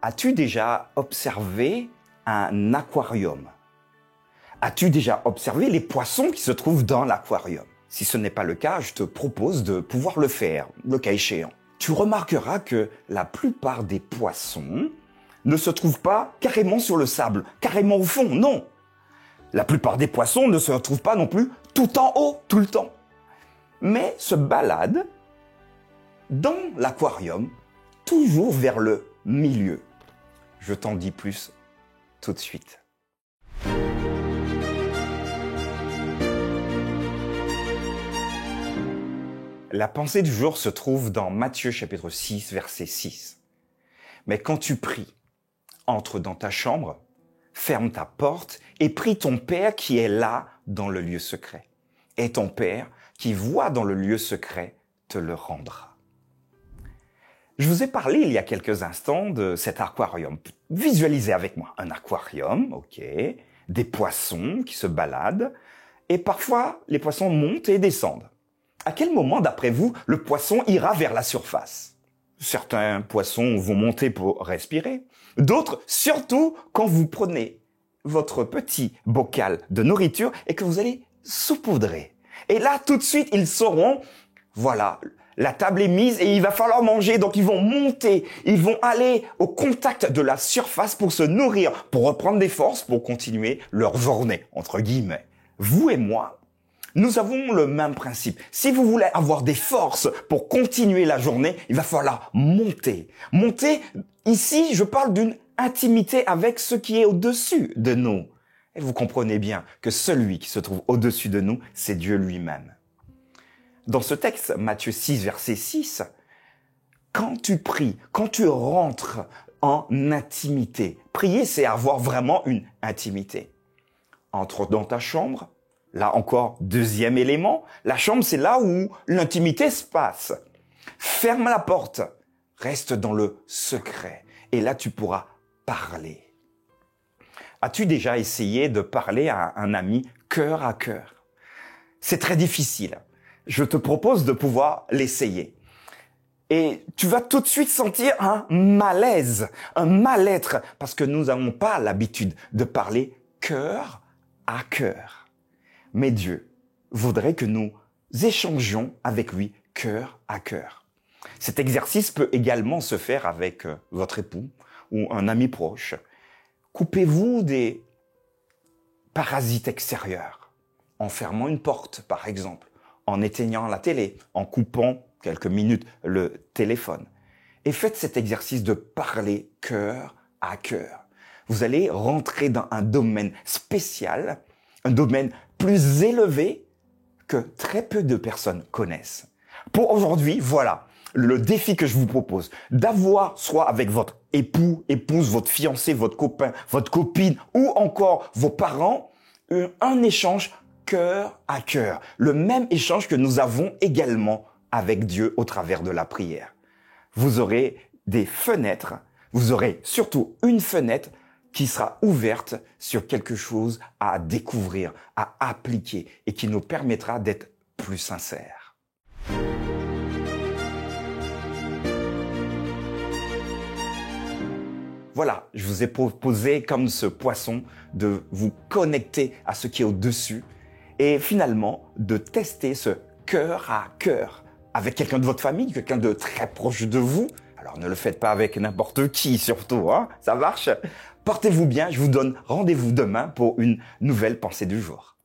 As-tu déjà observé un aquarium? As-tu déjà observé les poissons qui se trouvent dans l'aquarium? Si ce n'est pas le cas, je te propose de pouvoir le faire, le cas échéant. Tu remarqueras que la plupart des poissons ne se trouvent pas carrément sur le sable, carrément au fond, non. La plupart des poissons ne se retrouvent pas non plus tout en haut, tout le temps, mais se baladent dans l'aquarium, toujours vers le milieu. Je t'en dis plus tout de suite. La pensée du jour se trouve dans Matthieu chapitre 6, verset 6. Mais quand tu pries, entre dans ta chambre, ferme ta porte et prie ton Père qui est là dans le lieu secret. Et ton Père qui voit dans le lieu secret te le rendra. Je vous ai parlé il y a quelques instants de cet aquarium. Visualisez avec moi un aquarium, ok, des poissons qui se baladent et parfois les poissons montent et descendent. À quel moment, d'après vous, le poisson ira vers la surface? Certains poissons vont monter pour respirer. D'autres, surtout quand vous prenez votre petit bocal de nourriture et que vous allez saupoudrer. Et là, tout de suite, ils sauront, voilà, la table est mise et il va falloir manger. Donc, ils vont monter, ils vont aller au contact de la surface pour se nourrir, pour reprendre des forces, pour continuer leur journée, entre guillemets. Vous et moi, nous avons le même principe. Si vous voulez avoir des forces pour continuer la journée, il va falloir monter. Monter, ici, je parle d'une intimité avec ce qui est au-dessus de nous. Et vous comprenez bien que celui qui se trouve au-dessus de nous, c'est Dieu lui-même. Dans ce texte, Matthieu 6, verset 6, quand tu pries, quand tu rentres en intimité, prier, c'est avoir vraiment une intimité. Entre dans ta chambre. Là encore, deuxième élément, la chambre, c'est là où l'intimité se passe. Ferme la porte, reste dans le secret, et là tu pourras parler. As-tu déjà essayé de parler à un ami cœur à cœur? C'est très difficile. Je te propose de pouvoir l'essayer. Et tu vas tout de suite sentir un malaise, un mal-être, parce que nous n'avons pas l'habitude de parler cœur à cœur. Mais Dieu voudrait que nous échangions avec lui cœur à cœur. Cet exercice peut également se faire avec votre époux ou un ami proche. Coupez-vous des parasites extérieurs, en fermant une porte par exemple, en éteignant la télé, en coupant quelques minutes le téléphone. Et faites cet exercice de parler cœur à cœur. Vous allez rentrer dans un domaine spécial, un domaine plus élevé que très peu de personnes connaissent. Pour aujourd'hui, voilà le défi que je vous propose, d'avoir soit avec votre époux, épouse, votre fiancé, votre copain, votre copine ou encore vos parents, un échange cœur à cœur. Le même échange que nous avons également avec Dieu au travers de la prière. Vous aurez des fenêtres, vous aurez surtout une fenêtre qui sera ouverte sur quelque chose à découvrir, à appliquer et qui nous permettra d'être plus sincères. Voilà, je vous ai proposé comme ce poisson de vous connecter à ce qui est au-dessus et finalement de tester ce cœur à cœur avec quelqu'un de votre famille, quelqu'un de très proche de vous. Alors ne le faites pas avec n'importe qui surtout, hein, ça marche. Portez-vous bien, je vous donne rendez-vous demain pour une nouvelle pensée du jour.